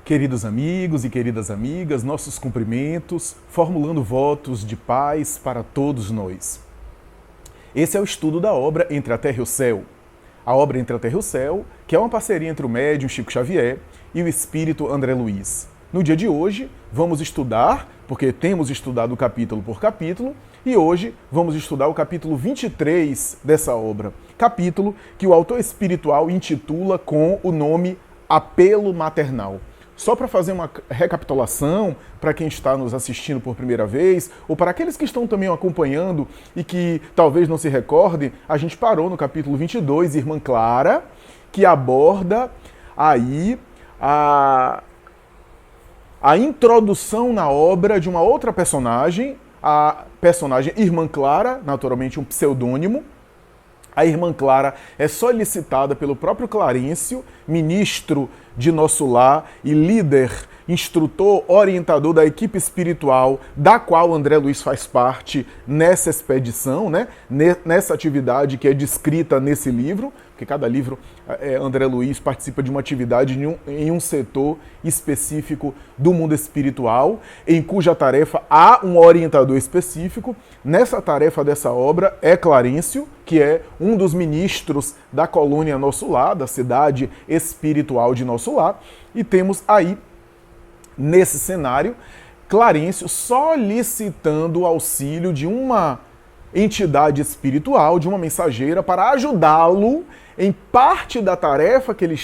Queridos amigos e queridas amigas, nossos cumprimentos, formulando votos de paz para todos nós. Esse é o estudo da obra Entre a Terra e o Céu. A obra Entre a Terra e o Céu, que é uma parceria entre o médium Chico Xavier e o espírito André Luiz. No dia de hoje, vamos estudar, porque temos estudado capítulo por capítulo, e hoje vamos estudar o capítulo 23 dessa obra. Capítulo que o autor espiritual intitula com o nome Apelo Maternal. Só para fazer uma recapitulação, para quem está nos assistindo por primeira vez, ou para aqueles que estão também acompanhando e que talvez não se recordem, a gente parou no capítulo 22, Irmã Clara, que aborda aí a introdução na obra de uma outra personagem, a personagem Irmã Clara, naturalmente um pseudônimo. A Irmã Clara é solicitada pelo próprio Clarencio, ministro de Nosso Lar e líder, instrutor, orientador da equipe espiritual da qual André Luiz faz parte nessa expedição, né? Nessa atividade que é descrita nesse livro, porque cada livro, André Luiz participa de uma atividade em um setor específico do mundo espiritual, em cuja tarefa há um orientador específico. Nessa tarefa dessa obra é Clarencio, que é um dos ministros da colônia Nosso Lar, da cidade espiritual de Nosso Lar, e temos aí, nesse cenário, Clarencio solicitando o auxílio de uma entidade espiritual, de uma mensageira, para ajudá-lo em parte da tarefa que ele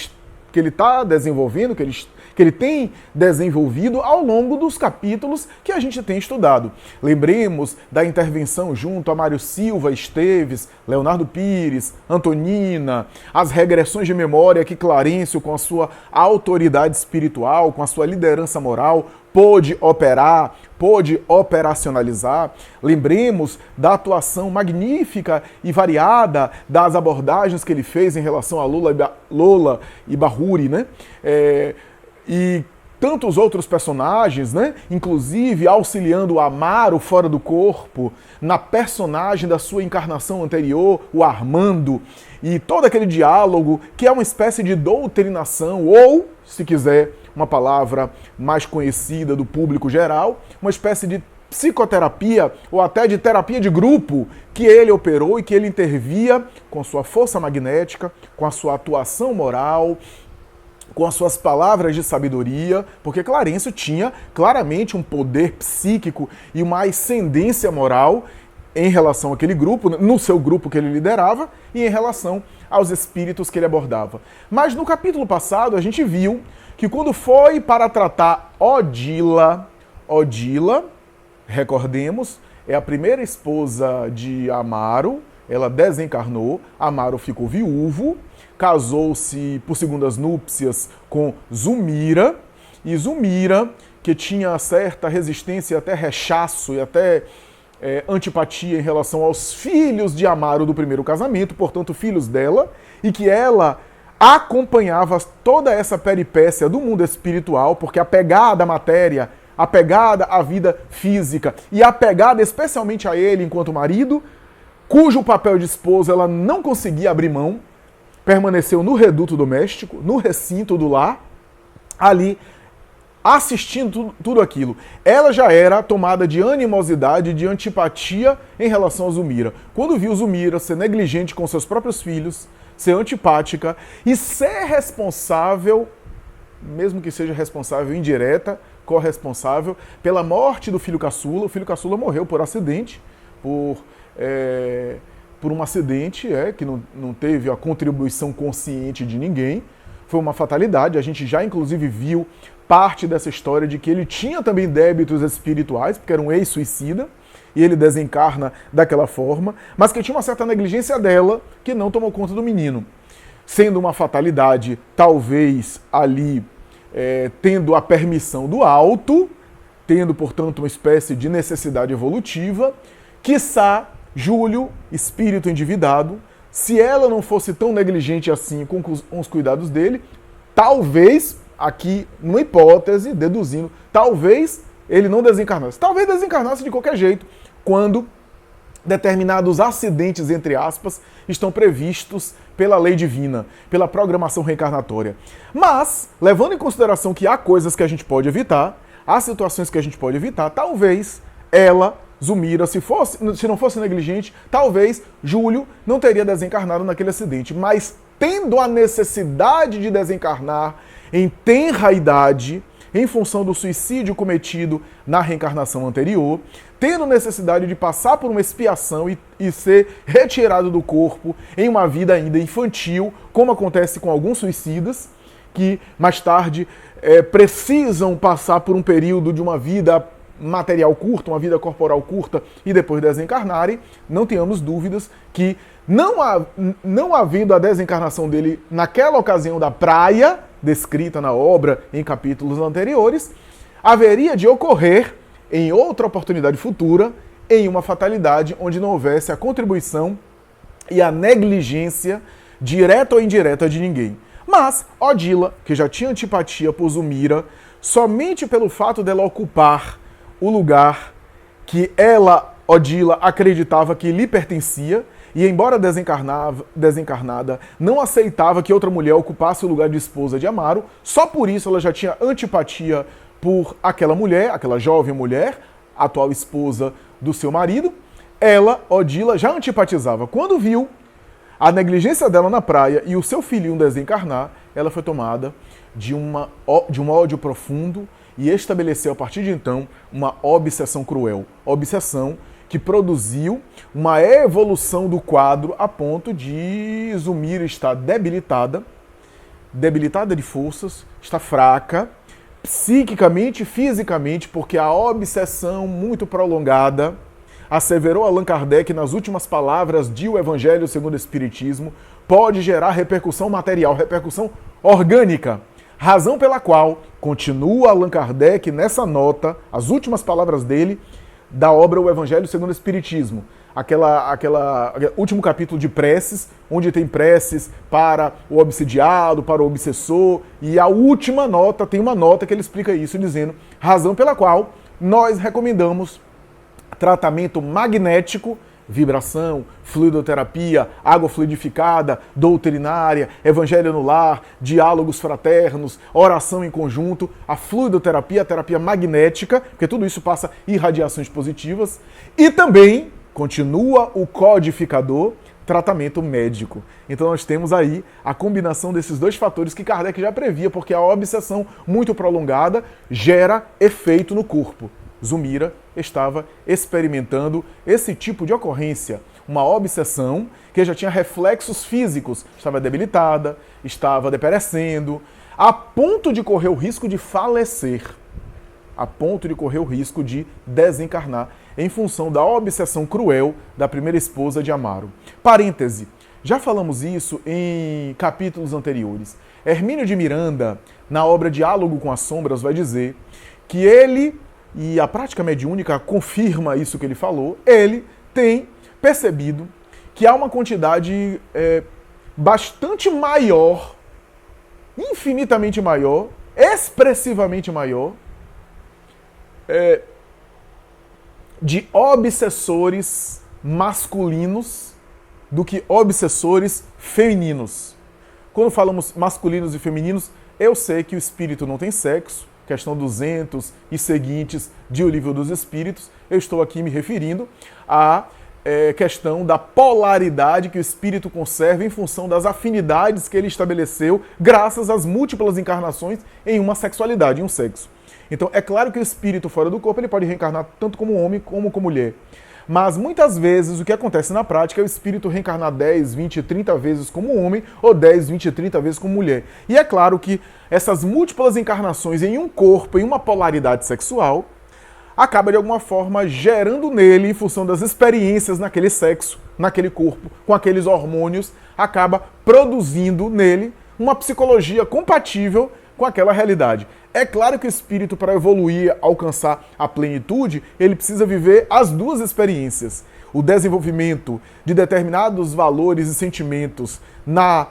está desenvolvendo, que ele tem desenvolvido ao longo dos capítulos que a gente tem estudado. Lembremos da intervenção junto a Mário Silva Esteves, Leonardo Pires, Antonina, as regressões de memória que Clarencio, com a sua autoridade espiritual, com a sua liderança moral, pôde operar, pôde operacionalizar. Lembremos da atuação magnífica e variada das abordagens que ele fez em relação a Lola e Bahuri, né? E tantos outros personagens, né? Inclusive auxiliando o Amaro fora do corpo, na personagem da sua encarnação anterior, o Armando, e todo aquele diálogo que é uma espécie de doutrinação, ou, se quiser, uma palavra mais conhecida do público geral, uma espécie de psicoterapia ou até de terapia de grupo que ele operou e que ele intervia com sua força magnética, com a sua atuação moral, com as suas palavras de sabedoria, porque Clarencio tinha claramente um poder psíquico e uma ascendência moral em relação àquele grupo, no seu grupo que ele liderava, e em relação aos espíritos que ele abordava. Mas no capítulo passado a gente viu que quando foi para tratar Odila, recordemos, é a primeira esposa de Amaro, ela desencarnou, Amaro ficou viúvo, casou-se por segundas núpcias com Zulmira, e Zulmira, que tinha certa resistência e até rechaço e até antipatia em relação aos filhos de Amaro do primeiro casamento, portanto filhos dela, e que ela acompanhava toda essa peripécia do mundo espiritual, porque apegada à matéria, apegada à vida física e apegada especialmente a ele enquanto marido, cujo papel de esposa ela não conseguia abrir mão, permaneceu no reduto doméstico, no recinto do lar, ali assistindo tudo aquilo. Ela já era tomada de animosidade, de antipatia em relação a Zulmira. Quando viu Zulmira ser negligente com seus próprios filhos, ser antipática e ser responsável, mesmo que seja responsável indireta, corresponsável, pela morte do filho caçula. O filho caçula morreu por acidente, por um acidente que não teve a contribuição consciente de ninguém. Foi uma fatalidade. A gente já inclusive viu parte dessa história de que ele tinha também débitos espirituais, porque era um ex-suicida, e ele desencarna daquela forma, mas que tinha uma certa negligência dela, que não tomou conta do menino. Sendo uma fatalidade, talvez ali tendo a permissão do alto, tendo, portanto, uma espécie de necessidade evolutiva, quiçá Júlio, espírito endividado, se ela não fosse tão negligente assim com os cuidados dele, talvez, aqui numa hipótese, deduzindo, talvez ele não desencarnasse. Talvez desencarnasse de qualquer jeito, quando determinados acidentes, entre aspas, estão previstos pela lei divina, pela programação reencarnatória. Mas, levando em consideração que há coisas que a gente pode evitar, há situações que a gente pode evitar, talvez ela, Zulmira, se não fosse negligente, talvez Júlio não teria desencarnado naquele acidente. Mas, tendo a necessidade de desencarnar em tenra idade, em função do suicídio cometido na reencarnação anterior, tendo necessidade de passar por uma expiação e ser retirado do corpo em uma vida ainda infantil, como acontece com alguns suicidas, que mais tarde precisam passar por um período de uma vida material curta, uma vida corporal curta e depois desencarnarem, não tenhamos dúvidas que não havendo a desencarnação dele naquela ocasião da praia, descrita na obra em capítulos anteriores, haveria de ocorrer em outra oportunidade futura, em uma fatalidade onde não houvesse a contribuição e a negligência direta ou indireta de ninguém. Mas Odila, que já tinha antipatia por Zulmira, somente pelo fato dela ocupar o lugar que ela, Odila, acreditava que lhe pertencia, e embora desencarnada, não aceitava que outra mulher ocupasse o lugar de esposa de Amaro, só por isso ela já tinha antipatia por aquela mulher, aquela jovem mulher, atual esposa do seu marido. Ela, Odila, já antipatizava. Quando viu a negligência dela na praia e o seu filhinho desencarnar, ela foi tomada de um ódio profundo e estabeleceu a partir de então uma obsessão cruel. Obsessão que produziu uma evolução do quadro a ponto de Zulmira estar debilitada de forças, está fraca, psiquicamente e fisicamente, porque a obsessão muito prolongada, asseverou Allan Kardec nas últimas palavras de O Evangelho segundo o Espiritismo, pode gerar repercussão material, repercussão orgânica. Razão pela qual continua Allan Kardec nessa nota, as últimas palavras dele, da obra O Evangelho segundo o Espiritismo. Aquele último capítulo de preces, onde tem preces para o obsidiado, para o obsessor, e a última nota, tem uma nota que ele explica isso, dizendo, razão pela qual nós recomendamos tratamento magnético, vibração, fluidoterapia, água fluidificada, doutrinária, evangelho no lar, diálogos fraternos, oração em conjunto, a fluidoterapia, a terapia magnética, porque tudo isso passa irradiações positivas, e também continua o codificador, tratamento médico. Então nós temos aí a combinação desses dois fatores que Kardec já previa, porque a obsessão muito prolongada gera efeito no corpo. Zulmira estava experimentando esse tipo de ocorrência, uma obsessão que já tinha reflexos físicos, estava debilitada, estava deperecendo, a ponto de correr o risco de falecer, a ponto de correr o risco de desencarnar, em função da obsessão cruel da primeira esposa de Amaro. Parêntese, já falamos isso em capítulos anteriores. Hermínio de Miranda, na obra Diálogo com as Sombras, vai dizer que ele, e a prática mediúnica confirma isso que ele falou, ele tem percebido que há uma quantidade bastante maior, infinitamente maior, expressivamente maior, de obsessores masculinos do que obsessores femininos. Quando falamos masculinos e femininos, eu sei que o espírito não tem sexo, questão 200 e seguintes de O Livro dos Espíritos, eu estou aqui me referindo à questão da polaridade que o espírito conserva em função das afinidades que ele estabeleceu graças às múltiplas encarnações em uma sexualidade, em um sexo. Então, é claro que o espírito fora do corpo ele pode reencarnar tanto como homem como como mulher. Mas muitas vezes o que acontece na prática é o espírito reencarnar 10, 20, 30 vezes como homem ou 10, 20, 30 vezes como mulher. E é claro que essas múltiplas encarnações em um corpo, em uma polaridade sexual, acaba de alguma forma gerando nele, em função das experiências naquele sexo, naquele corpo, com aqueles hormônios, acaba produzindo nele uma psicologia compatível com aquela realidade. É claro que o espírito, para evoluir, alcançar a plenitude, ele precisa viver as duas experiências. O desenvolvimento de determinados valores e sentimentos na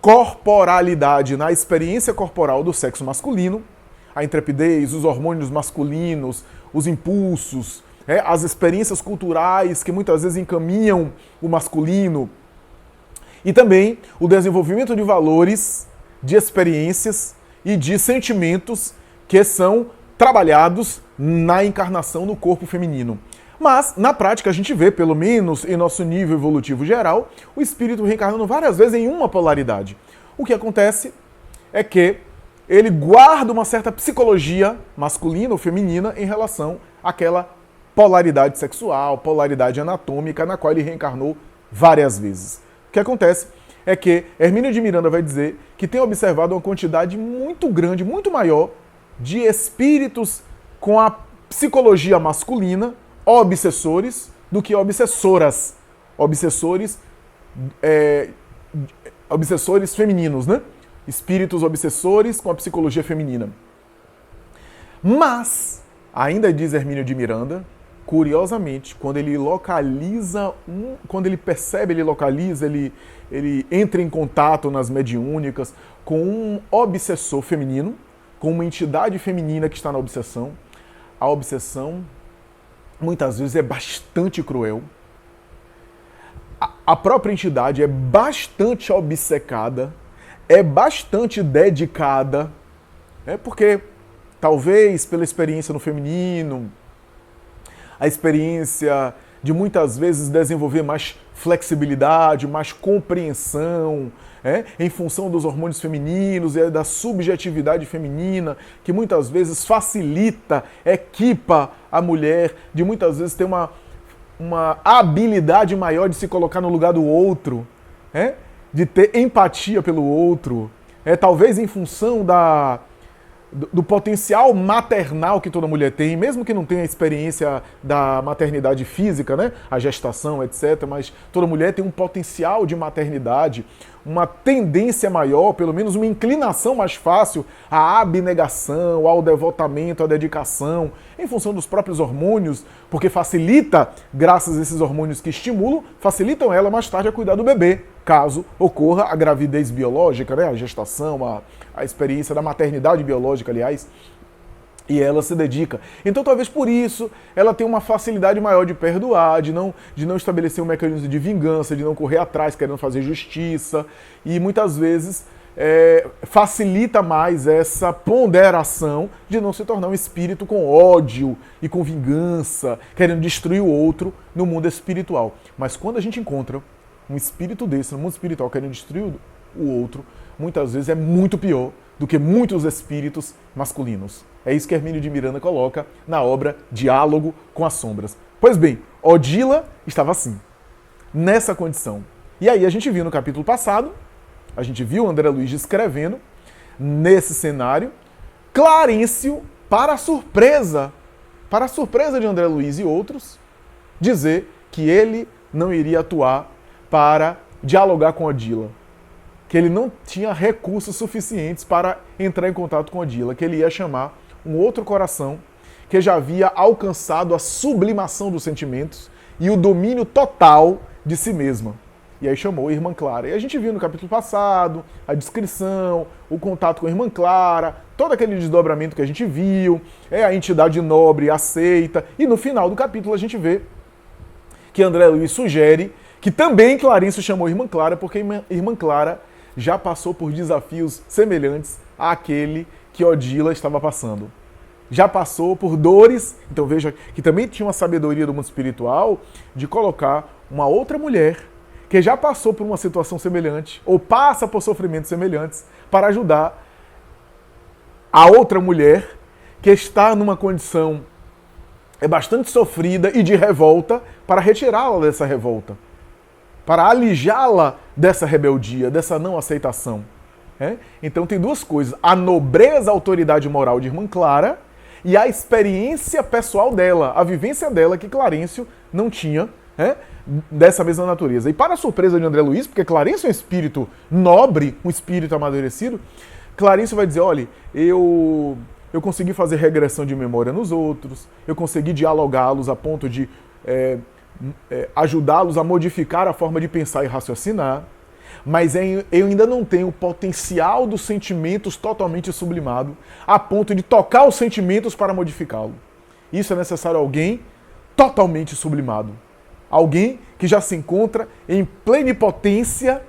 corporalidade, na experiência corporal do sexo masculino, a intrepidez, os hormônios masculinos, os impulsos, as experiências culturais que muitas vezes encaminham o masculino, e também o desenvolvimento de valores, de experiências e de sentimentos que são trabalhados na encarnação do corpo feminino. Mas, na prática, a gente vê, pelo menos em nosso nível evolutivo geral, o espírito reencarnando várias vezes em uma polaridade. O que acontece é que ele guarda uma certa psicologia masculina ou feminina em relação àquela polaridade sexual, polaridade anatômica, na qual ele reencarnou várias vezes. O que acontece é que Hermínio de Miranda vai dizer que tem observado uma quantidade muito grande, muito maior, de espíritos com a psicologia masculina, obsessores, do que obsessoras. Obsessores femininos, né? Espíritos obsessores com a psicologia feminina. Mas, ainda diz Hermínio de Miranda, curiosamente, quando ele percebe, ele localiza, ele entra em contato nas mediúnicas com um obsessor feminino, com uma entidade feminina que está na obsessão, a obsessão muitas vezes é bastante cruel. A própria entidade é bastante obcecada, é bastante dedicada, porque talvez pela experiência no feminino, a experiência de muitas vezes desenvolver mais flexibilidade, mais compreensão, em função dos hormônios femininos e da subjetividade feminina, que muitas vezes facilita, equipa a mulher, de muitas vezes ter uma habilidade maior de se colocar no lugar do outro, de ter empatia pelo outro, talvez em função do potencial maternal que toda mulher tem, mesmo que não tenha a experiência da maternidade física, a gestação, etc., mas toda mulher tem um potencial de maternidade, uma tendência maior, pelo menos uma inclinação mais fácil à abnegação, ao devotamento, à dedicação, em função dos próprios hormônios, porque facilita, graças a esses hormônios que estimulam, facilitam ela mais tarde a cuidar do bebê, caso ocorra a gravidez biológica, a gestação, a experiência da maternidade biológica, aliás, e ela se dedica. Então, talvez por isso, ela tenha uma facilidade maior de perdoar, de não estabelecer um mecanismo de vingança, de não correr atrás, querendo fazer justiça, e muitas vezes facilita mais essa ponderação de não se tornar um espírito com ódio e com vingança, querendo destruir o outro no mundo espiritual. Mas quando a gente encontra um espírito desse no mundo espiritual querendo destruir o outro, muitas vezes é muito pior do que muitos espíritos masculinos. É isso que Hermínio de Miranda coloca na obra Diálogo com as Sombras. Pois bem, Odila estava assim, nessa condição. E aí a gente viu no capítulo passado, a gente viu André Luiz descrevendo, nesse cenário, Clarencio, para a surpresa de André Luiz e outros, dizer que ele não iria atuar para dialogar com Odila, que ele não tinha recursos suficientes para entrar em contato com Odila, que ele ia chamar um outro coração que já havia alcançado a sublimação dos sentimentos e o domínio total de si mesma. E aí chamou a Irmã Clara. E a gente viu no capítulo passado a descrição, o contato com a Irmã Clara, todo aquele desdobramento que a gente viu, a entidade nobre aceita, e no final do capítulo a gente vê que André Luiz sugere que também Clarencio chamou a Irmã Clara, porque a Irmã Clara já passou por desafios semelhantes àquele que Odila estava passando. Já passou por dores, então veja que também tinha uma sabedoria do mundo espiritual de colocar uma outra mulher que já passou por uma situação semelhante, ou passa por sofrimentos semelhantes, para ajudar a outra mulher que está numa condição bastante sofrida e de revolta, para retirá-la dessa revolta, para alijá-la dessa rebeldia, dessa não aceitação. Então tem duas coisas, a nobreza, a autoridade moral de Irmã Clara e a experiência pessoal dela, a vivência dela que Clarencio não tinha, dessa mesma natureza. E para a surpresa de André Luiz, porque Clarencio é um espírito nobre, um espírito amadurecido, Clarencio vai dizer, olha, eu consegui fazer regressão de memória nos outros, eu consegui dialogá-los a ponto de ajudá-los a modificar a forma de pensar e raciocinar, mas eu ainda não tenho o potencial dos sentimentos totalmente sublimado a ponto de tocar os sentimentos para modificá-lo. Isso é necessário alguém totalmente sublimado. Alguém que já se encontra em plenipotência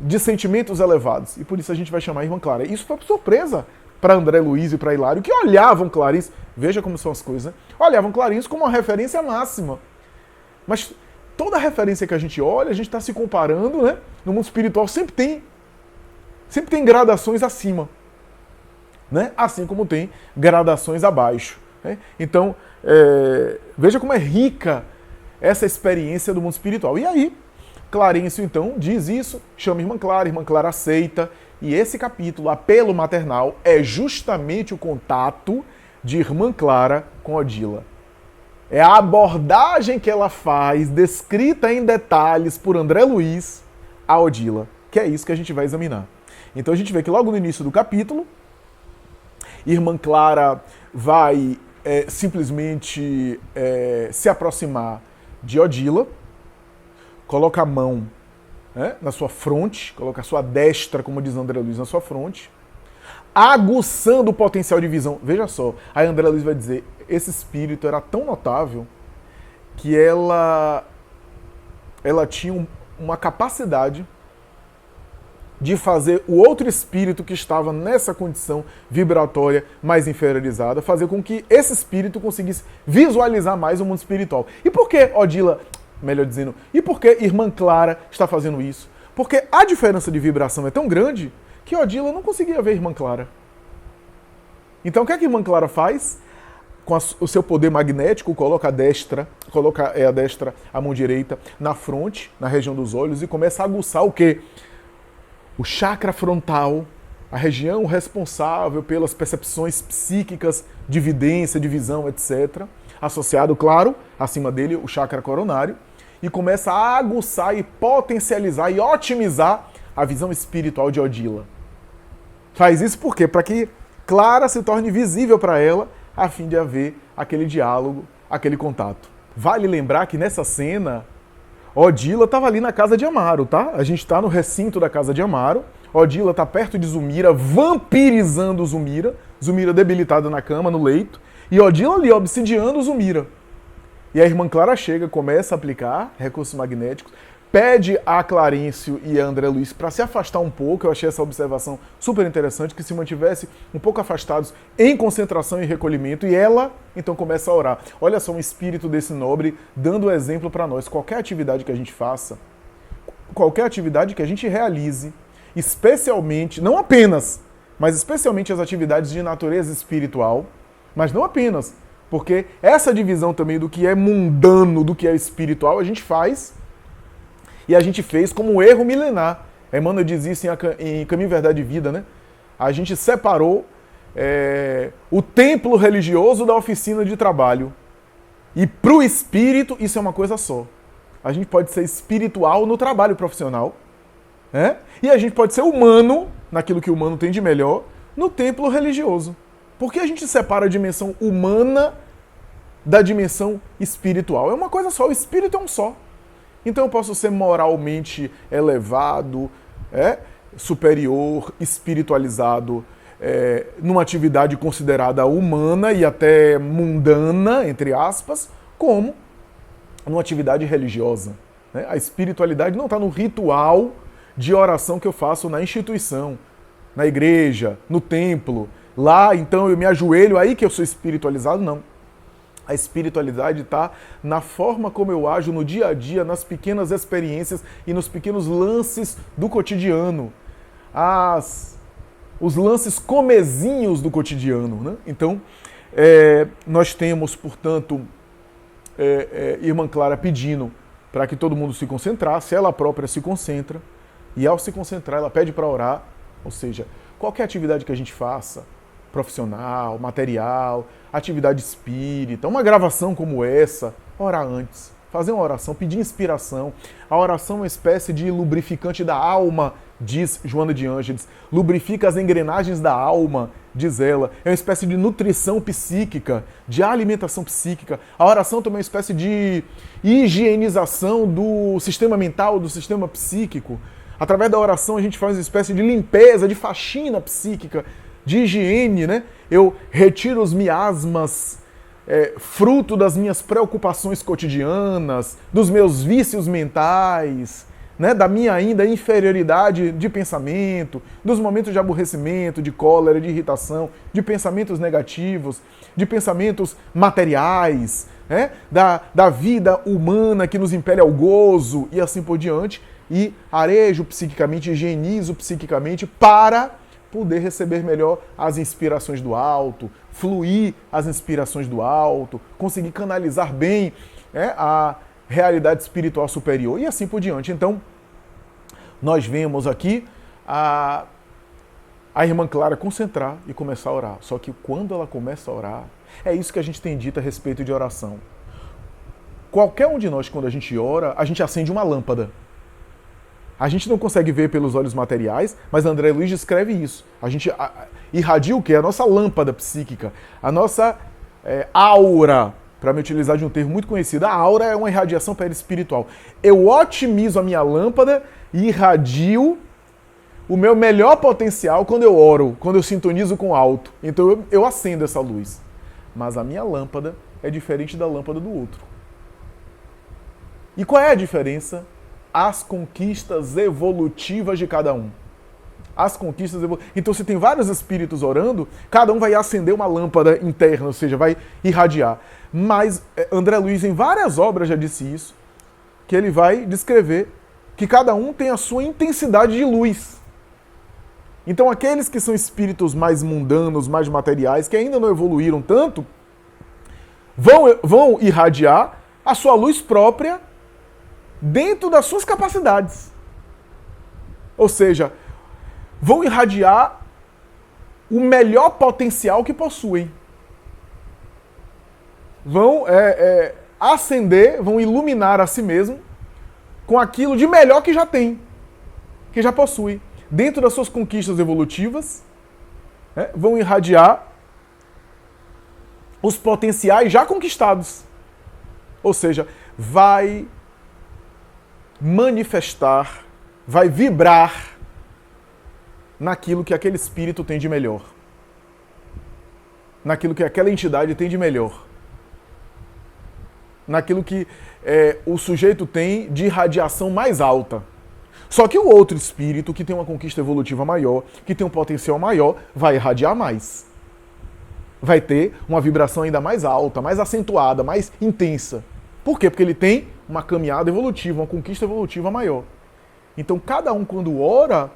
de sentimentos elevados. E por isso a gente vai chamar a irmã Clara. Isso foi surpresa para André Luiz e para Hilário, que olhavam Clarice, veja como são as coisas, né? Olhavam Clarice como uma referência máxima. Mas toda referência que a gente olha, a gente está se comparando, né? No mundo espiritual sempre tem gradações acima, né? Assim como tem gradações abaixo, né? Então, veja como é rica essa experiência do mundo espiritual. E aí, Clarencio, então, diz isso, chama a irmã Clara aceita, e esse capítulo, Apelo Maternal, é justamente o contato de irmã Clara com Odila. É a abordagem que ela faz, descrita em detalhes por André Luiz, a Odila, que é isso que a gente vai examinar. Então a gente vê que logo no início do capítulo, irmã Clara vai simplesmente se aproximar de Odila, coloca a mão, né, na sua fronte, coloca a sua destra, como diz André Luiz, na sua fronte, aguçando o potencial de visão. Veja só, aí André Luiz vai dizer, esse espírito era tão notável que ela tinha uma capacidade de fazer o outro espírito que estava nessa condição vibratória mais inferiorizada, fazer com que esse espírito conseguisse visualizar mais o mundo espiritual. E por que Odila, melhor dizendo, e por que irmã Clara está fazendo isso? Porque a diferença de vibração é tão grande que Odila não conseguia ver a irmã Clara. Então o que é que a irmã Clara faz? Com o seu poder magnético, coloca a mão direita na fronte, na região dos olhos, e começa a aguçar o quê? O chakra frontal, a região responsável pelas percepções psíquicas de vidência, de visão, etc. Associado, claro, acima dele, o chakra coronário, e começa a aguçar e potencializar e otimizar a visão espiritual de Odila. Faz isso por quê? Para que Clara se torne visível para ela, a fim de haver aquele diálogo, aquele contato. Vale lembrar que nessa cena, Odila estava ali na casa de Amaro, tá? A gente está no recinto da casa de Amaro, Odila está perto de Zumira, vampirizando Zumira, Zumira debilitada na cama, no leito, e Odila ali obsidiando Zumira. E a irmã Clara chega, começa a aplicar recursos magnéticos, pede a Clarencio e a André Luiz para se afastar um pouco. Eu achei essa observação super interessante, que se mantivesse um pouco afastados em concentração e recolhimento, e ela então começa a orar. Olha só um espírito desse nobre dando exemplo para nós. Qualquer atividade que a gente faça, qualquer atividade que a gente realize, especialmente, não apenas, mas especialmente as atividades de natureza espiritual, mas não apenas, porque essa divisão também do que é mundano, do que é espiritual, a gente faz. E a gente fez como um erro milenar. Emmanuel diz isso em Caminho, Verdade e Vida, né? A gente separou o templo religioso da oficina de trabalho. E para o espírito, isso é uma coisa só. A gente pode ser espiritual no trabalho profissional, né? E a gente pode ser humano, naquilo que o humano tem de melhor, no templo religioso. Por que a gente separa a dimensão humana da dimensão espiritual? É uma coisa só, o espírito é um só. Então eu posso ser moralmente elevado, superior, espiritualizado, numa atividade considerada humana e até mundana, entre aspas, como numa atividade religiosa, né? A espiritualidade não está no ritual de oração que eu faço na instituição, na igreja, no templo. Lá, então, eu me ajoelho, aí que eu sou espiritualizado, não. A espiritualidade está na forma como eu ajo no dia a dia, nas pequenas experiências e nos pequenos lances do cotidiano. Os lances comezinhos do cotidiano, né? Então, nós temos, portanto, irmã Clara pedindo para que todo mundo se concentrasse, ela própria se concentra, e ao se concentrar, ela pede para orar, ou seja, qualquer atividade que a gente faça, profissional, material, atividade espírita, uma gravação como essa, orar antes, fazer uma oração, pedir inspiração. A oração é uma espécie de lubrificante da alma, diz Joana de Ângeles. Lubrifica as engrenagens da alma, diz ela. É uma espécie de nutrição psíquica, de alimentação psíquica. A oração também é uma espécie de higienização do sistema mental, do sistema psíquico. Através da oração a gente faz uma espécie de limpeza, de faxina psíquica, de higiene, né? Eu retiro os miasmas fruto das minhas preocupações cotidianas, dos meus vícios mentais, né, da minha ainda inferioridade de pensamento, dos momentos de aborrecimento, de cólera, de irritação, de pensamentos negativos, de pensamentos materiais, né, da vida humana que nos impele ao gozo e assim por diante, e arejo psiquicamente, higienizo psiquicamente para poder receber melhor as inspirações do alto, fluir as inspirações do alto, conseguir canalizar bem, né, a realidade espiritual superior e assim por diante. Então, nós vemos aqui a irmã Clara concentrar e começar a orar. Só que quando ela começa a orar, é isso que a gente tem dito a respeito de oração. Qualquer um de nós, quando a gente ora, a gente acende uma lâmpada. A gente não consegue ver pelos olhos materiais, mas André Luiz descreve isso. A gente irradia o quê? A nossa lâmpada psíquica, a nossa aura, para me utilizar de um termo muito conhecido. A aura é uma irradiação perispiritual. Eu otimizo a minha lâmpada e irradio o meu melhor potencial quando eu oro, quando eu sintonizo com o alto. Então eu acendo essa luz. Mas a minha lâmpada é diferente da lâmpada do outro. E qual é a diferença? As conquistas evolutivas de cada um. As conquistas evolutivas. Então, se tem vários espíritos orando, cada um vai acender uma lâmpada interna, ou seja, vai irradiar. Mas André Luiz, em várias obras, já disse isso, que ele vai descrever que cada um tem a sua intensidade de luz. Então, aqueles que são espíritos mais mundanos, mais materiais, que ainda não evoluíram tanto, vão irradiar a sua luz própria dentro das suas capacidades. Ou seja, vão irradiar o melhor potencial que possuem. Vão acender, vão iluminar a si mesmo com aquilo de melhor que já tem, que já possui. Dentro das suas conquistas evolutivas, né, vão irradiar os potenciais já conquistados. Ou seja, vai manifestar, vai vibrar naquilo que aquele espírito tem de melhor. Naquilo que aquela entidade tem de melhor. Naquilo que o sujeito tem de radiação mais alta. Só que o outro espírito, que tem uma conquista evolutiva maior, que tem um potencial maior, vai irradiar mais. Vai ter uma vibração ainda mais alta, mais acentuada, mais intensa. Por quê? Porque ele tem uma caminhada evolutiva, uma conquista evolutiva maior. Então, cada um, quando ora,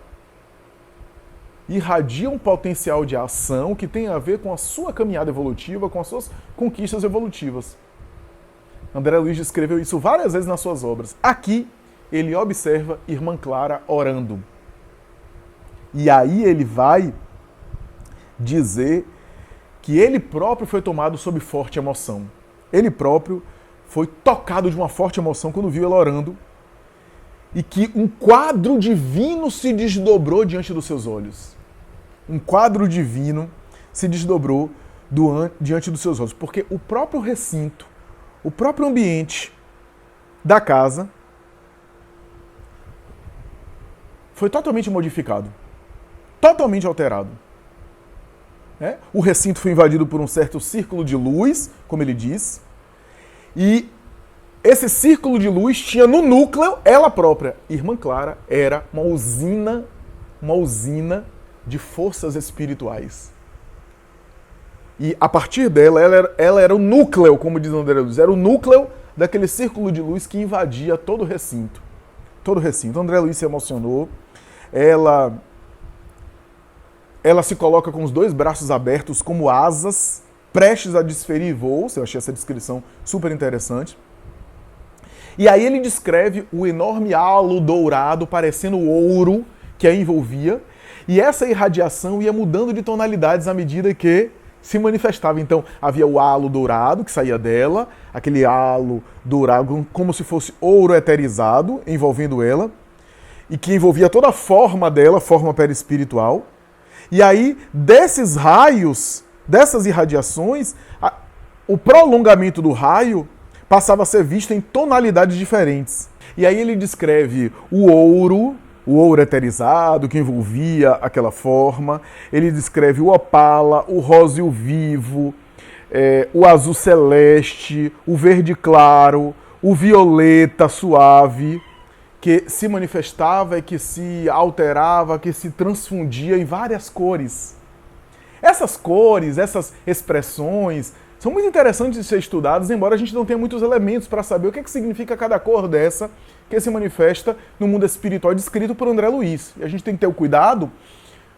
irradia um potencial de ação que tem a ver com a sua caminhada evolutiva, com as suas conquistas evolutivas. André Luiz descreveu isso várias vezes nas suas obras. Aqui, ele observa Irmã Clara orando. E aí ele vai dizer que ele próprio foi tomado sob forte emoção. Ele próprio foi tocado de uma forte emoção quando viu ela orando e que um quadro divino se desdobrou diante dos seus olhos. Um quadro divino se desdobrou diante dos seus olhos, porque o próprio recinto, o próprio ambiente da casa foi totalmente modificado, totalmente alterado. O recinto foi invadido por um certo círculo de luz, como ele diz, e esse círculo de luz tinha no núcleo ela própria. Irmã Clara era uma usina de forças espirituais. E a partir dela, ela era o núcleo, como diz André Luiz, era o núcleo daquele círculo de luz que invadia todo o recinto. Todo o recinto. André Luiz se emocionou. Ela se coloca com os dois braços abertos como asas, prestes a desferir voos. Eu achei essa descrição super interessante. E aí ele descreve o enorme halo dourado, parecendo ouro, que a envolvia. E essa irradiação ia mudando de tonalidades à medida que se manifestava. Então, havia o halo dourado que saía dela, aquele halo dourado como se fosse ouro eterizado, envolvendo ela, e que envolvia toda a forma dela, forma perispiritual. E aí, desses raios, dessas irradiações, o prolongamento do raio passava a ser visto em tonalidades diferentes. E aí ele descreve o ouro eterizado, que envolvia aquela forma. Ele descreve o opala, o róseo vivo, o azul celeste, o verde claro, o violeta suave, que se manifestava e que se alterava, que se transfundia em várias cores. Essas cores, essas expressões, são muito interessantes de ser estudadas, embora a gente não tenha muitos elementos para saber o que significa cada cor dessa que se manifesta no mundo espiritual descrito por André Luiz. E a gente tem que ter o cuidado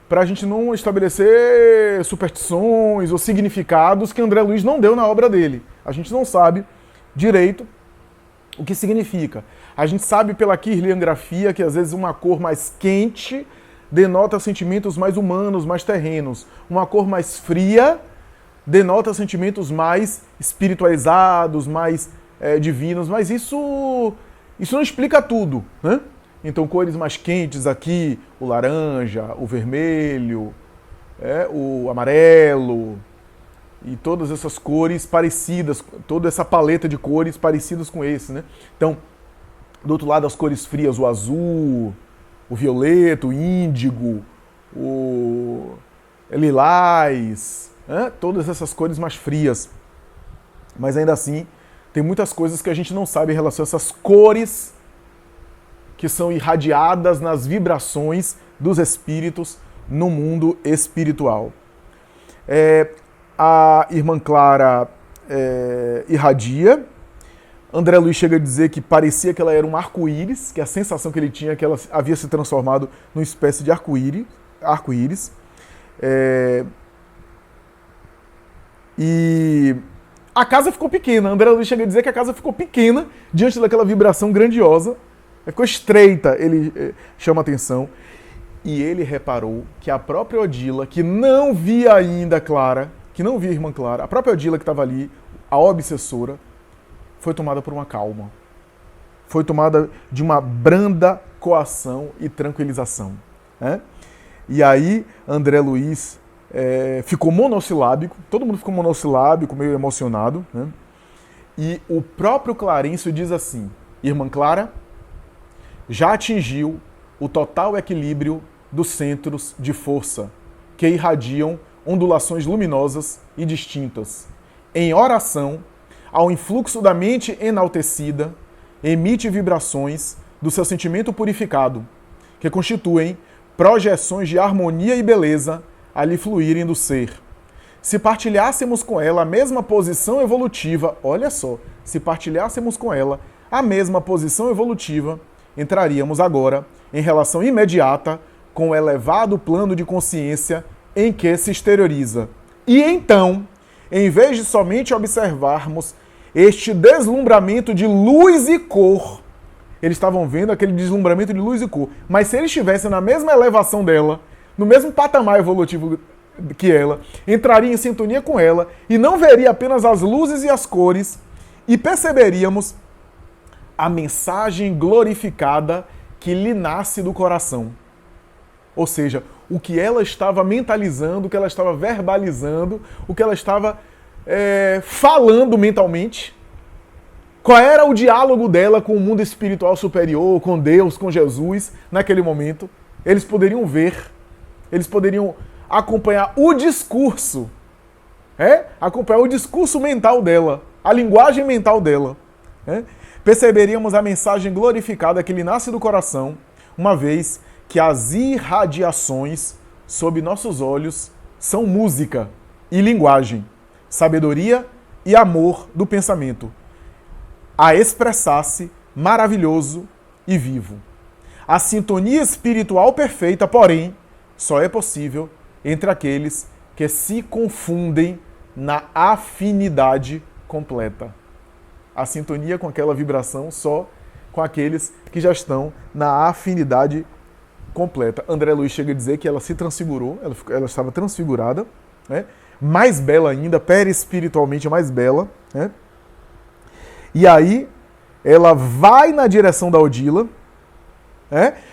para a gente não estabelecer superstições ou significados que André Luiz não deu na obra dele. A gente não sabe direito o que significa. A gente sabe pela kirliangrafia que às vezes uma cor mais quente denota sentimentos mais humanos, mais terrenos. Uma cor mais fria denota sentimentos mais espiritualizados, mais divinos, mas isso não explica tudo, né? Então, cores mais quentes aqui, o laranja, o vermelho, o amarelo, e todas essas cores parecidas, toda essa paleta de cores parecidas com esse, né? Então, do outro lado, as cores frias, o azul, o violeta, o índigo, o lilás, né? Todas essas cores mais frias. Mas ainda assim, tem muitas coisas que a gente não sabe em relação a essas cores que são irradiadas nas vibrações dos espíritos no mundo espiritual. A irmã Clara irradia. André Luiz chega a dizer que parecia que ela era um arco-íris, que a sensação que ele tinha é que ela havia se transformado numa espécie de arco-íris. E a casa ficou pequena. André Luiz chega a dizer que a casa ficou pequena diante daquela vibração grandiosa. Ficou estreita, ele chama atenção. E ele reparou que a própria Odila, que não via ainda Clara, que não via a irmã Clara, a própria Odila que estava ali, a obsessora, foi tomada por uma calma. Foi tomada de uma branda coação e tranquilização. Né? E aí, André Luiz ficou monossilábico, todo mundo ficou monossilábico, meio emocionado. Né? E o próprio Clarencio diz assim: irmã Clara já atingiu o total equilíbrio dos centros de força, que irradiam ondulações luminosas e distintas. Em oração, ao influxo da mente enaltecida, emite vibrações do seu sentimento purificado, que constituem projeções de harmonia e beleza a lhe fluírem do ser. Se partilhássemos com ela a mesma posição evolutiva, olha só, se partilhássemos com ela a mesma posição evolutiva, entraríamos agora em relação imediata com o elevado plano de consciência em que se exterioriza. E então, em vez de somente observarmos este deslumbramento de luz e cor, eles estavam vendo aquele deslumbramento de luz e cor, mas se eles estivessem na mesma elevação dela, no mesmo patamar evolutivo que ela, entraria em sintonia com ela e não veria apenas as luzes e as cores, e perceberíamos a mensagem glorificada que lhe nasce do coração. Ou seja, o que ela estava mentalizando, o que ela estava verbalizando, o que ela estava falando mentalmente. Qual era o diálogo dela com o mundo espiritual superior, com Deus, com Jesus, naquele momento? Eles poderiam ver, eles poderiam acompanhar o discurso, acompanhar o discurso mental dela, a linguagem mental dela. Perceberíamos a mensagem glorificada que lhe nasce do coração, uma vez que as irradiações sob nossos olhos são música e linguagem, sabedoria e amor do pensamento, a expressar-se maravilhoso e vivo. A sintonia espiritual perfeita, porém, só é possível entre aqueles que se confundem na afinidade completa. A sintonia com aquela vibração só com aqueles que já estão na afinidade completa. André Luiz chega a dizer que ela se transfigurou, ela estava transfigurada, mais bela ainda, perispiritualmente mais bela. E aí ela vai na direção da Odila,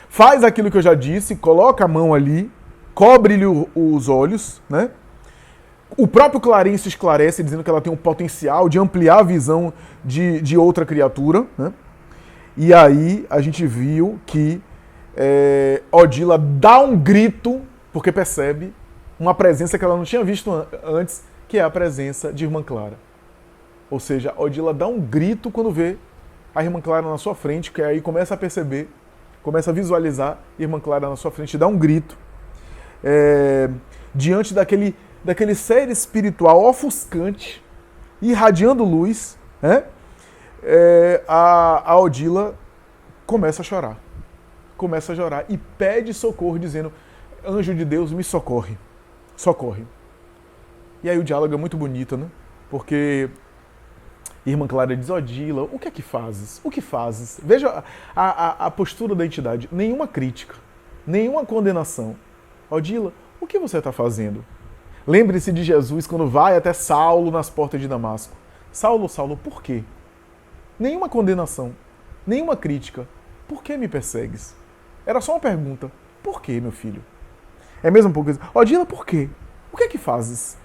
faz aquilo que eu já disse, coloca a mão ali, cobre-lhe os olhos, O próprio Clarencio esclarece, dizendo que ela tem um potencial de ampliar a visão de outra criatura. E aí a gente viu que Odila dá um grito, porque percebe uma presença que ela não tinha visto antes que é a presença de irmã Clara. Ou seja, Odila dá um grito quando vê a irmã Clara na sua frente, que aí começa a perceber, começa a visualizar a irmã Clara na sua frente, dá um grito. Diante daquele ser espiritual ofuscante, irradiando luz, né? A Odila começa a chorar. Começa a chorar e pede socorro, dizendo: anjo de Deus, me socorre. Socorre. E aí o diálogo é muito bonito, né? Porque irmã Clara diz: Odila, o que é que fazes? O que fazes? Veja a postura da entidade. Nenhuma crítica, nenhuma condenação. Odila, o que você está fazendo? Lembre-se de Jesus quando vai até Saulo nas portas de Damasco. Saulo, Saulo, por quê? Nenhuma condenação, nenhuma crítica. Por que me persegues? Era só uma pergunta. Por que, meu filho? É mesmo um pouco isso. Odila, por quê? O que é que fazes?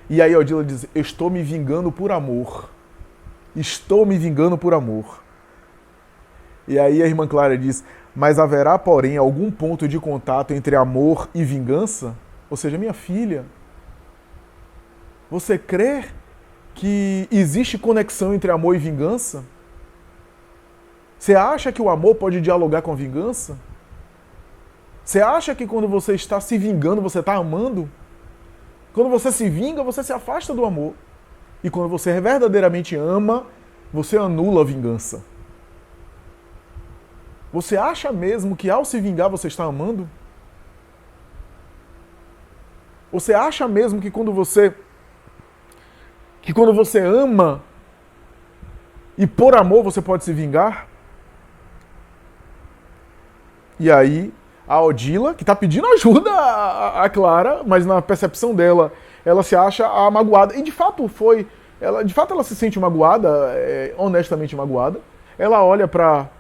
E aí Odila diz: estou me vingando por amor. Estou me vingando por amor. E aí a irmã Clara diz: mas haverá, porém, algum ponto de contato entre amor e vingança? Ou seja, minha filha, você crê que existe conexão entre amor e vingança? Você acha que o amor pode dialogar com a vingança? Você acha que quando você está se vingando, você está amando? Quando você se vinga, você se afasta do amor. E quando você verdadeiramente ama, você anula a vingança. Você acha mesmo que ao se vingar você está amando? Você acha mesmo que quando você ama e por amor você pode se vingar? E aí a Odila, que está pedindo ajuda a Clara, mas na percepção dela, ela se acha magoada. E de fato ela se sente magoada, honestamente magoada. Ela olha para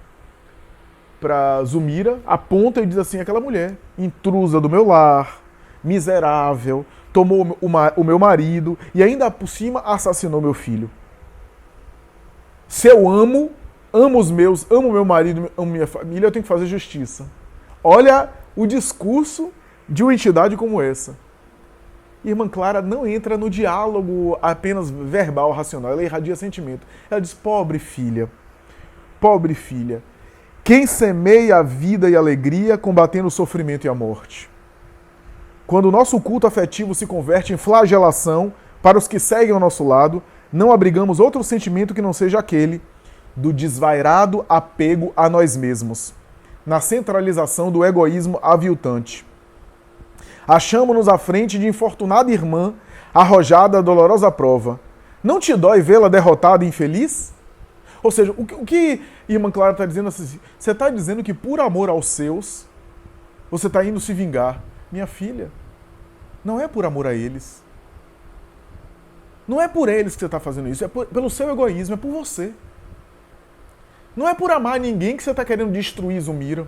Zulmira, aponta e diz assim: aquela mulher, intrusa do meu lar, miserável, tomou o meu marido e ainda por cima assassinou meu filho. Se eu amo os meus, amo meu marido, amo minha família, eu tenho que fazer justiça. Olha o discurso de uma entidade como essa. Irmã Clara não entra no diálogo apenas verbal, racional, ela irradia sentimento. Ela diz: pobre filha, quem semeia a vida e a alegria combatendo o sofrimento e a morte? Quando o nosso culto afetivo se converte em flagelação para os que seguem ao nosso lado, não abrigamos outro sentimento que não seja aquele do desvairado apego a nós mesmos, na centralização do egoísmo aviltante. Achamo-nos à frente de infortunada irmã, arrojada à dolorosa prova. Não te dói vê-la derrotada e infeliz? Ou seja, o que irmã Clara está dizendo assim? Você está dizendo que por amor aos seus, você está indo se vingar. Minha filha, não é por amor a eles. Não é por eles que você está fazendo isso, é pelo seu egoísmo, é por você. Não é por amar ninguém que você está querendo destruir Zulmira.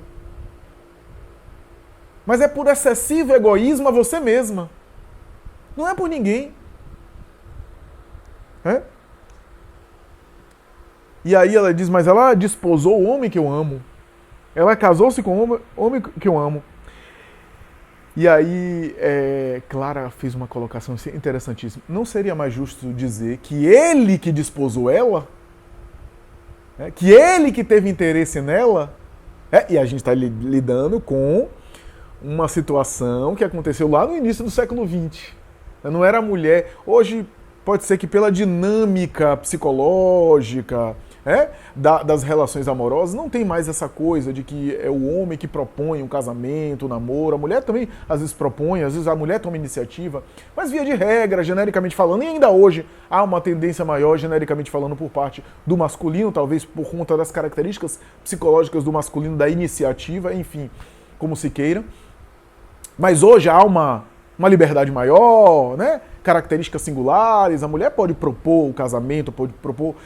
Mas é por excessivo egoísmo a você mesma. Não é por ninguém. E aí ela diz: mas ela desposou o homem que eu amo. Ela casou-se com o homem que eu amo. E aí Clara fez uma colocação interessantíssima. Não seria mais justo dizer que ele que desposou ela? Que ele que teve interesse nela? E a gente está lidando com uma situação que aconteceu lá no início do século XX. Não era a mulher. Hoje pode ser que pela dinâmica psicológica das relações amorosas, não tem mais essa coisa de que é o homem que propõe um casamento, um namoro. A mulher também às vezes propõe, às vezes a mulher toma iniciativa. Mas via de regra, genericamente falando, e ainda hoje há uma tendência maior, genericamente falando, por parte do masculino, talvez por conta das características psicológicas do masculino, da iniciativa, enfim, como se queira. Mas hoje há uma liberdade maior, características singulares. A mulher pode propor o casamento, pode propor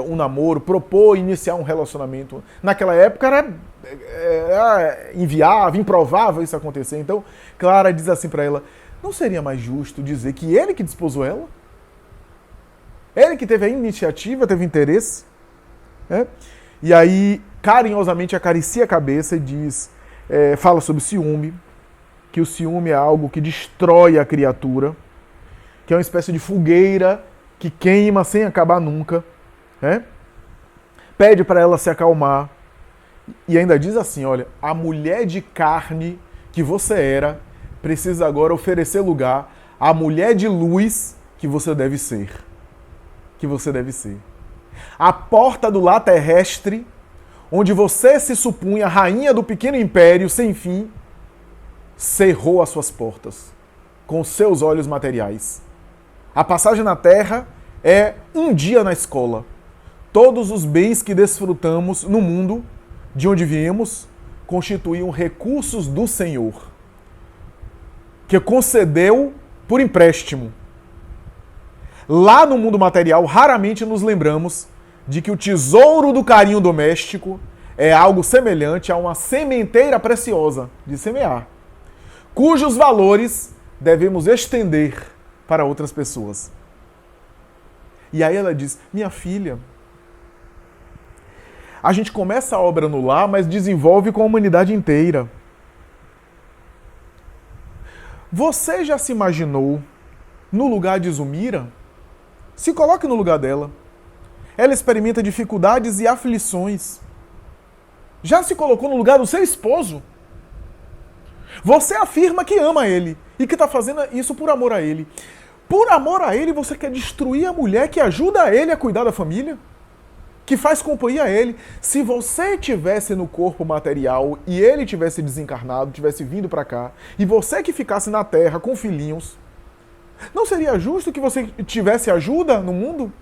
um namoro, propor iniciar um relacionamento. Naquela época era inviável, improvável isso acontecer. Então, Clara diz assim para ela: não seria mais justo dizer que ele que desposou ela? Ele que teve a iniciativa, teve interesse? E aí, carinhosamente acaricia a cabeça e diz, fala sobre ciúme, que o ciúme é algo que destrói a criatura, que é uma espécie de fogueira que queima sem acabar nunca. Né? Pede para ela se acalmar. E ainda diz assim, olha, a mulher de carne que você era precisa agora oferecer lugar à mulher de luz que você deve ser. Que você deve ser. A porta do lar terrestre, onde você se supunha rainha do pequeno império sem fim, cerrou as suas portas com seus olhos materiais. A passagem na terra é um dia na escola. Todos os bens que desfrutamos no mundo, de onde viemos, constituíam recursos do Senhor, que concedeu por empréstimo. Lá no mundo material, raramente nos lembramos de que o tesouro do carinho doméstico é algo semelhante a uma sementeira preciosa de semear, cujos valores devemos estender para outras pessoas. E aí ela diz, minha filha, a gente começa a obra no lar, mas desenvolve com a humanidade inteira. Você já se imaginou no lugar de Zulmira? Se coloque no lugar dela. Ela experimenta dificuldades e aflições. Já se colocou no lugar do seu esposo? Você afirma que ama ele e que está fazendo isso por amor a ele. Por amor a ele, você quer destruir a mulher que ajuda ele a cuidar da família? Que faz companhia a ele. Se você tivesse no corpo material e ele tivesse desencarnado, tivesse vindo para cá, e você que ficasse na terra com filhinhos, não seria justo que você tivesse ajuda no mundo?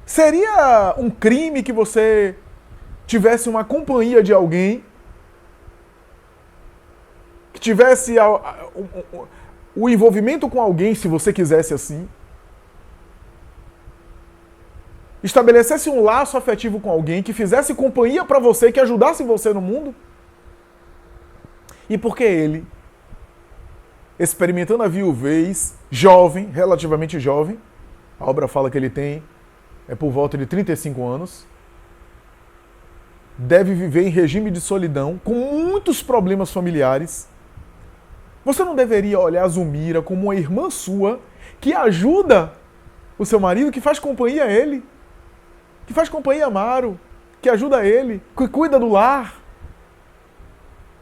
Seria um crime que você tivesse uma companhia de alguém, que tivesse o envolvimento com alguém, se você quisesse assim? Estabelecesse um laço afetivo com alguém, que fizesse companhia para você, que ajudasse você no mundo? E por que ele, experimentando a viuvez, jovem, relativamente jovem, a obra fala que ele tem por volta de 35 anos, deve viver em regime de solidão, com muitos problemas familiares? Você não deveria olhar a Zulmira como uma irmã sua, que ajuda o seu marido, que faz companhia a ele, que faz companhia a Amaro, que ajuda ele, que cuida do lar?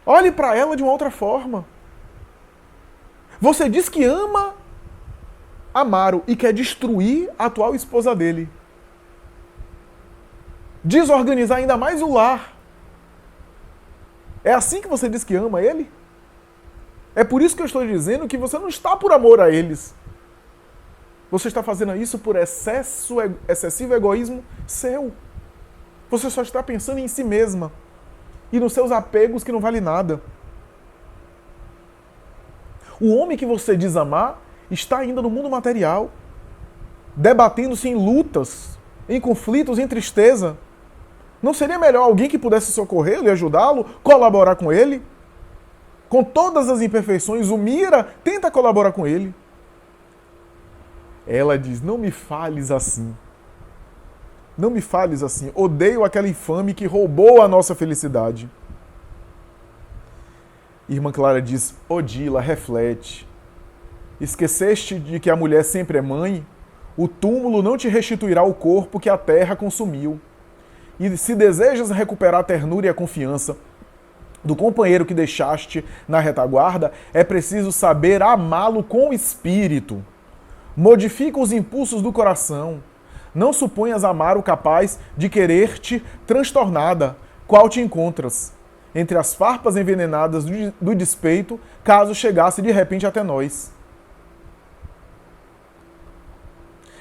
Olhe para ela de uma outra forma. Você diz que ama Amaro e quer destruir a atual esposa dele. Desorganizar ainda mais o lar. É assim que você diz que ama ele? É por isso que eu estou dizendo que você não está por amor a eles. Você está fazendo isso por excessivo egoísmo seu. Você só está pensando em si mesma e nos seus apegos que não valem nada. O homem que você diz amar está ainda no mundo material, debatendo-se em lutas, em conflitos, em tristeza. Não seria melhor alguém que pudesse socorrê-lo e ajudá-lo, colaborar com ele? Com todas as imperfeições, o Mira tenta colaborar com ele. Ela diz, não me fales assim. Não me fales assim. Odeio aquela infame que roubou a nossa felicidade. Irmã Clara diz, Odila, reflete. Esqueceste de que a mulher sempre é mãe? O túmulo não te restituirá o corpo que a terra consumiu. E se desejas recuperar a ternura e a confiança do companheiro que deixaste na retaguarda, é preciso saber amá-lo com o espírito. Modifica os impulsos do coração. Não suponhas Amaro capaz de querer-te transtornada, qual te encontras, entre as farpas envenenadas do despeito, caso chegasse de repente até nós.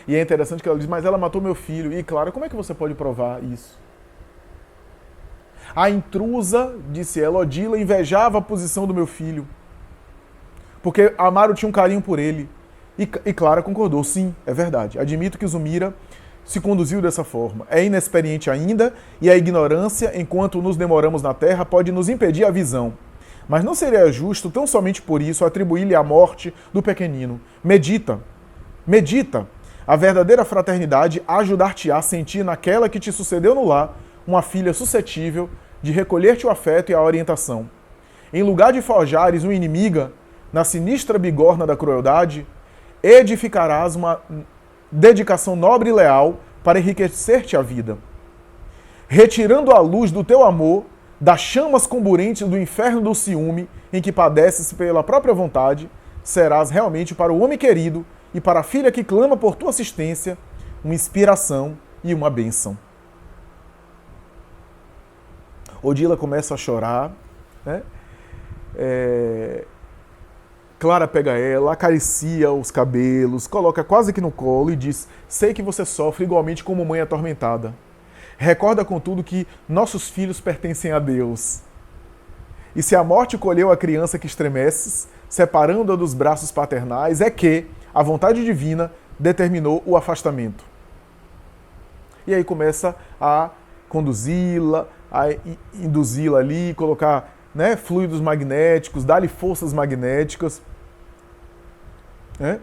E é interessante que ela diz, mas ela matou meu filho. E Clara, como é que você pode provar isso? A intrusa, disse ela, Odila, invejava a posição do meu filho, porque Amaro tinha um carinho por ele. E Clara concordou, sim, é verdade. Admito que Zulmira se conduziu dessa forma. É inexperiente ainda, e a ignorância, enquanto nos demoramos na terra, pode nos impedir a visão. Mas não seria justo, tão somente por isso, atribuir-lhe a morte do pequenino. Medita, medita. A verdadeira fraternidade ajudar-te-á a sentir naquela que te sucedeu no lar uma filha suscetível de recolher-te o afeto e a orientação. Em lugar de forjares uma inimiga, na sinistra bigorna da crueldade, edificarás uma dedicação nobre e leal para enriquecer-te a vida. Retirando a luz do teu amor, das chamas comburentes do inferno do ciúme, em que padeces pela própria vontade, serás realmente para o homem querido e para a filha que clama por tua assistência, uma inspiração e uma bênção. Odila começa a chorar, né? Clara pega ela, acaricia os cabelos, coloca quase que no colo e diz: sei que você sofre igualmente como mãe atormentada. Recorda, contudo, que nossos filhos pertencem a Deus. E se a morte colheu a criança que estremeces, separando-a dos braços paternais, é que a vontade divina determinou o afastamento. E aí começa a conduzi-la, a induzi-la ali, colocar, né, fluidos magnéticos, dar-lhe forças magnéticas. Né?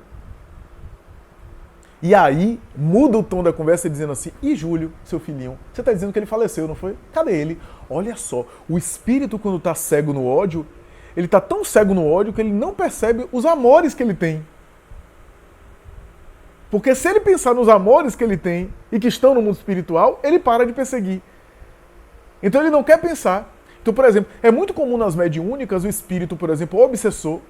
E aí muda o tom da conversa dizendo assim: e Júlio, seu filhinho? Você está dizendo que ele faleceu, não foi? Cadê ele? Olha só, o espírito, quando está cego no ódio, ele está tão cego no ódio que ele não percebe os amores que ele tem. Porque se ele pensar nos amores que ele tem e que estão no mundo espiritual, ele para de perseguir. Então ele não quer pensar. Então, por exemplo, é muito comum nas mediúnicas o espírito, por exemplo, o obsessor,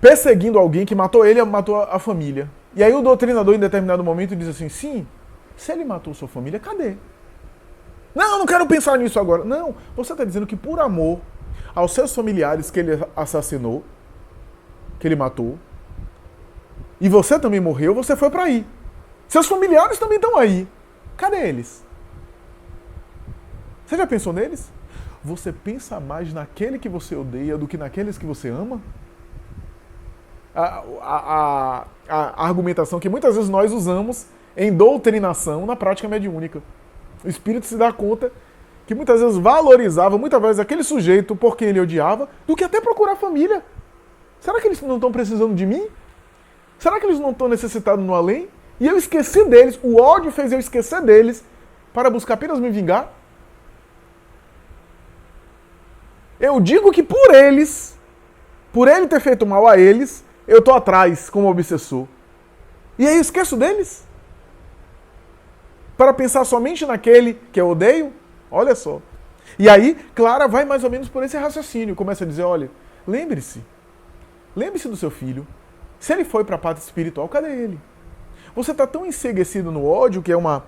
perseguindo alguém que matou ele, matou a família. E aí o doutrinador, em determinado momento, diz assim: sim, se ele matou sua família, cadê? Não, eu não quero pensar nisso agora. Não, você está dizendo que por amor aos seus familiares que ele assassinou, que ele matou, e você também morreu, você foi para aí. Seus familiares também estão aí. Cadê eles? Você já pensou neles? Você pensa mais naquele que você odeia do que naqueles que você ama? A argumentação que muitas vezes nós usamos em doutrinação na prática mediúnica. O espírito se dá conta que muitas vezes valorizava, muitas vezes, aquele sujeito por quem ele odiava, do que até procurar família. Será que eles não estão precisando de mim? Será que eles não estão necessitados no além? E eu esqueci deles, o ódio fez eu esquecer deles para buscar apenas me vingar? Eu digo que por ele ter feito mal a eles, eu estou atrás como obsessor. E aí eu esqueço deles? Para pensar somente naquele que eu odeio? Olha só. E aí, Clara vai mais ou menos por esse raciocínio. Começa a dizer: olha, lembre-se do seu filho. Se ele foi para a parte espiritual, cadê ele? Você está tão enseguecido no ódio, que é uma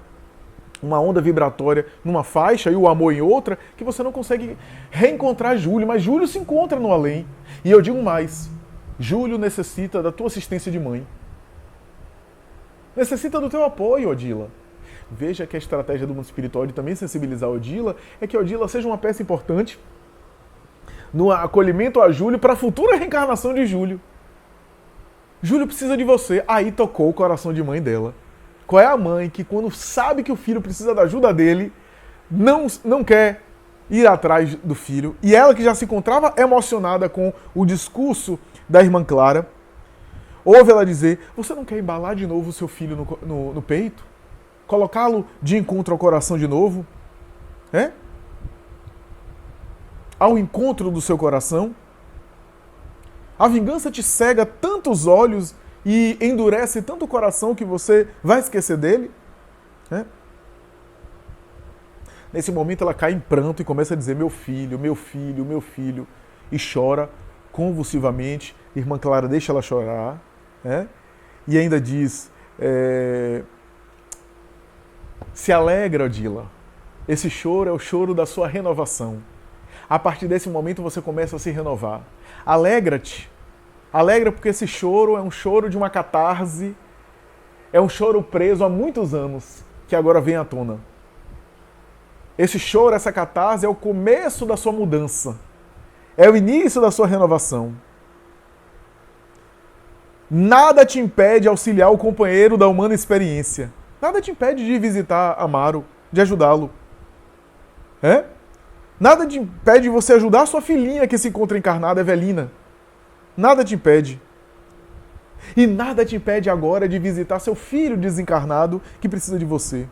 onda vibratória numa faixa e o amor em outra, que você não consegue reencontrar Júlio. Mas Júlio se encontra no além. E eu digo mais: Júlio necessita da tua assistência de mãe. Necessita do teu apoio, Odila. Veja que a estratégia do mundo espiritual de também sensibilizar a Odila é que a Odila seja uma peça importante no acolhimento a Júlio para a futura reencarnação de Júlio. Júlio precisa de você. Aí tocou o coração de mãe dela. Qual é a mãe que, quando sabe que o filho precisa da ajuda dele, não quer ir atrás do filho? E ela, que já se encontrava emocionada com o discurso da irmã Clara, ouve ela dizer: você não quer embalar de novo o seu filho no peito? Colocá-lo de encontro ao coração de novo? É? Ao encontro do seu coração? A vingança te cega tanto os olhos e endurece tanto o coração que você vai esquecer dele? É? Nesse momento ela cai em pranto e começa a dizer: meu filho, meu filho, meu filho. E chora convulsivamente. Irmã Clara deixa ela chorar. É? E ainda diz: se alegra, Odila. Esse choro é o choro da sua renovação. A partir desse momento você começa a se renovar. Alegra-te. Alegra, porque esse choro é um choro de uma catarse, é um choro preso há muitos anos, que agora vem à tona. Esse choro, essa catarse, é o começo da sua mudança. É o início da sua renovação. Nada te impede de auxiliar o companheiro da humana experiência. Nada te impede de visitar Amaro, de ajudá-lo. É? Nada te impede de você ajudar a sua filhinha que se encontra encarnada, Evelina. Nada te impede. E nada te impede agora de visitar seu filho desencarnado que precisa de você.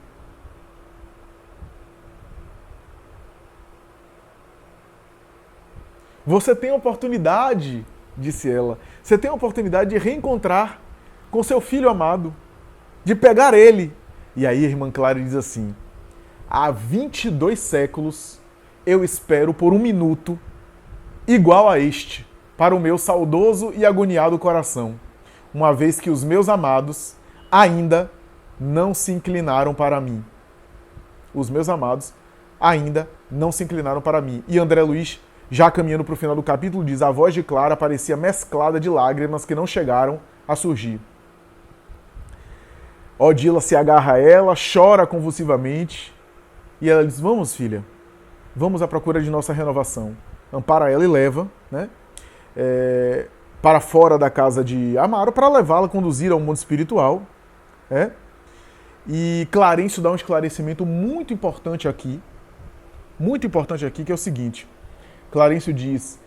Você tem a oportunidade, disse ela, você tem a oportunidade de reencontrar com seu filho amado, de pegar ele. E aí a irmã Clara diz assim: há 22 séculos eu espero por um minuto igual a este, para o meu saudoso e agoniado coração, uma vez que os meus amados ainda não se inclinaram para mim. Os meus amados ainda não se inclinaram para mim. E André Luiz, já caminhando para o final do capítulo, diz: a voz de Clara parecia mesclada de lágrimas que não chegaram a surgir. Odila se agarra a ela, chora convulsivamente, e ela diz: vamos, filha, vamos à procura de nossa renovação. Ampara ela e leva, né, para fora da casa de Amaro, para levá-la, conduzir ao mundo espiritual. E Clarencio dá um esclarecimento muito importante aqui, que é o seguinte: Clarencio diz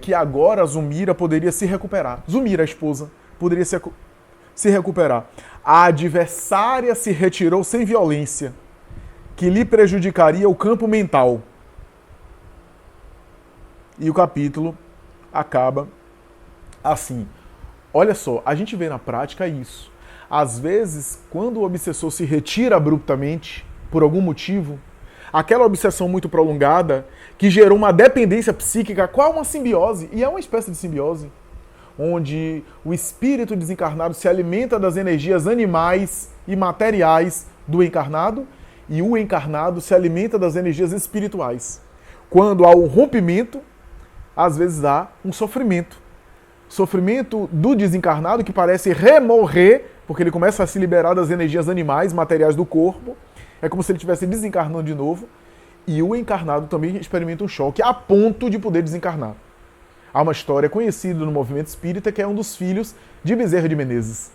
que agora Zulmira poderia se recuperar. Zulmira, a esposa, poderia se recuperar. A adversária se retirou sem violência, que lhe prejudicaria o campo mental. E o capítulo acaba assim. Olha só, a gente vê na prática isso. Às vezes, quando o obsessor se retira abruptamente, por algum motivo, aquela obsessão muito prolongada, que gerou uma dependência psíquica, qual uma simbiose, e é uma espécie de simbiose, onde o espírito desencarnado se alimenta das energias animais e materiais do encarnado, e o encarnado se alimenta das energias espirituais. Quando há um rompimento, às vezes há um sofrimento. Sofrimento do desencarnado que parece remorrer, porque ele começa a se liberar das energias animais, materiais do corpo. É como se ele estivesse desencarnando de novo. E o encarnado também experimenta um choque a ponto de poder desencarnar. Há uma história conhecida no movimento espírita que é um dos filhos de Bezerra de Menezes,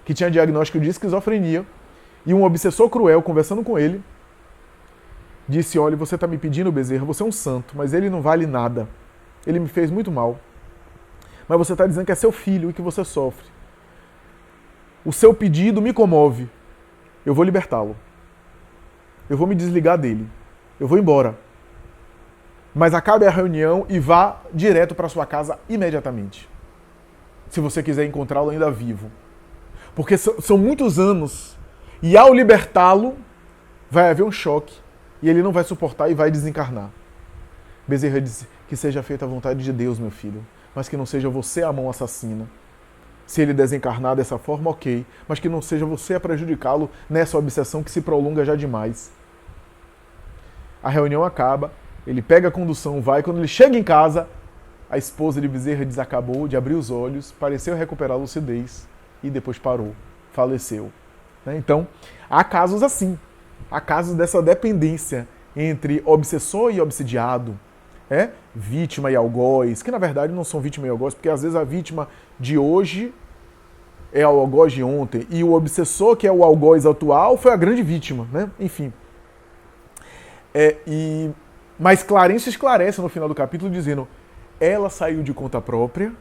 que tinha diagnóstico de esquizofrenia, e um obsessor cruel, conversando com ele, disse: olha, você está me pedindo, Bezerra, você é um santo, mas ele não vale nada. Ele me fez muito mal. Mas você está dizendo que é seu filho e que você sofre. O seu pedido me comove. Eu vou libertá-lo. Eu vou me desligar dele. Eu vou embora. Mas acabe a reunião e vá direto para sua casa imediatamente. Se você quiser encontrá-lo ainda vivo. Porque são muitos anos. E ao libertá-lo, vai haver um choque. E ele não vai suportar e vai desencarnar. Bezerra disse: que seja feita a vontade de Deus, meu filho. Mas que não seja você a mão assassina. Se ele desencarnar dessa forma, ok. Mas que não seja você a prejudicá-lo nessa obsessão que se prolonga já demais. A reunião acaba. Ele pega a condução, vai. Quando ele chega em casa, a esposa de Bezerra diz: acabou de abrir os olhos, pareceu recuperar a lucidez e depois parou, faleceu. Então, há casos assim. Há casos dessa dependência entre obsessor e obsidiado. Vítima e algoz, que na verdade não são vítima e algoz, porque às vezes a vítima de hoje é o algoz de ontem, e o obsessor, que é o algoz atual, foi a grande vítima, né? Enfim. Mas Clarencio esclarece no final do capítulo dizendo: ela saiu de conta própria,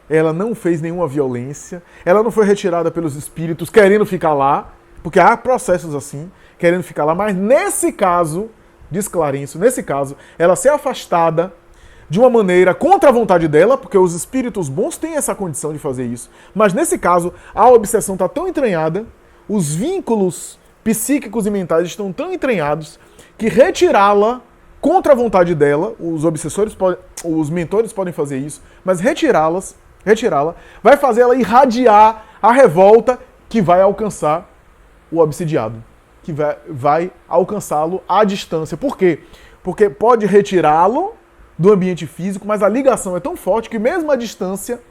ela não fez nenhuma violência, ela não foi retirada pelos espíritos querendo ficar lá, porque há processos assim, querendo ficar lá, mas nesse caso, diz Clarencio, nesse caso, ela ser afastada de uma maneira contra a vontade dela, porque os espíritos bons têm essa condição de fazer isso, mas nesse caso, a obsessão está tão entranhada, os vínculos psíquicos e mentais estão tão entranhados, que retirá-la contra a vontade dela, os mentores podem fazer isso, mas retirá-la, vai fazer ela irradiar a revolta que vai alcançar o obsidiado, que vai alcançá-lo à distância. Por quê? Porque pode retirá-lo do ambiente físico, mas a ligação é tão forte que mesmo à distância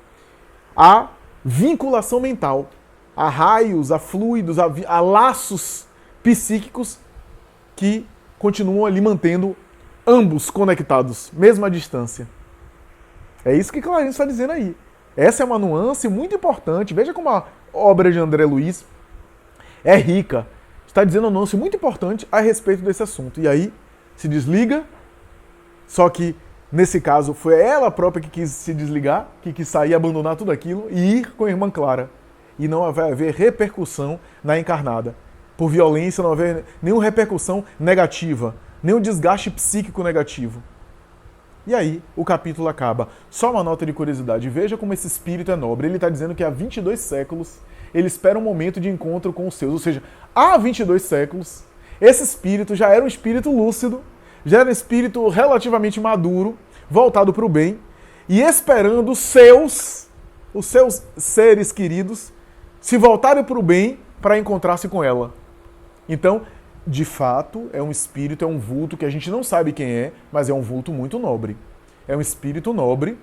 há vinculação mental, há raios, há fluidos, há laços psíquicos que continuam ali mantendo ambos conectados, mesmo à distância. É isso que Clarencio está dizendo aí. Essa é uma nuance muito importante. Veja como a obra de André Luiz é rica. Está dizendo uma nuance muito importante a respeito desse assunto. E aí se desliga, só que nesse caso foi ela própria que quis se desligar, que quis sair, abandonar tudo aquilo e ir com a irmã Clara. E não vai haver repercussão na encarnada. Por violência não vai haver nenhuma repercussão negativa, nenhum desgaste psíquico negativo. E aí, o capítulo acaba. Só uma nota de curiosidade. Veja como esse espírito é nobre. Ele está dizendo que há 22 séculos ele espera um momento de encontro com os seus. Ou seja, há 22 séculos, esse espírito já era um espírito lúcido, já era um espírito relativamente maduro, voltado para o bem, e esperando os seus seres queridos se voltarem para o bem para encontrar-se com ela. Então, de fato, é um espírito, é um vulto que a gente não sabe quem é, mas é um vulto muito nobre. É um espírito nobre,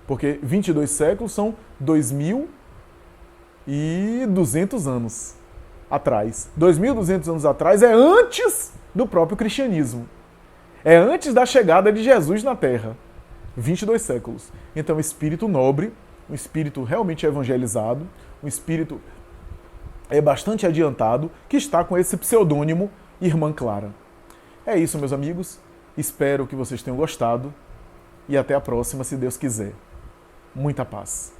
porque 22 séculos são 2.200 anos atrás. 2.200 anos atrás é antes do próprio cristianismo. É antes da chegada de Jesus na Terra. 22 séculos. Então, espírito nobre, um espírito realmente evangelizado, um espírito bastante adiantado, que está com esse pseudônimo Irmã Clara. É isso, meus amigos. Espero que vocês tenham gostado e até a próxima, se Deus quiser. Muita paz.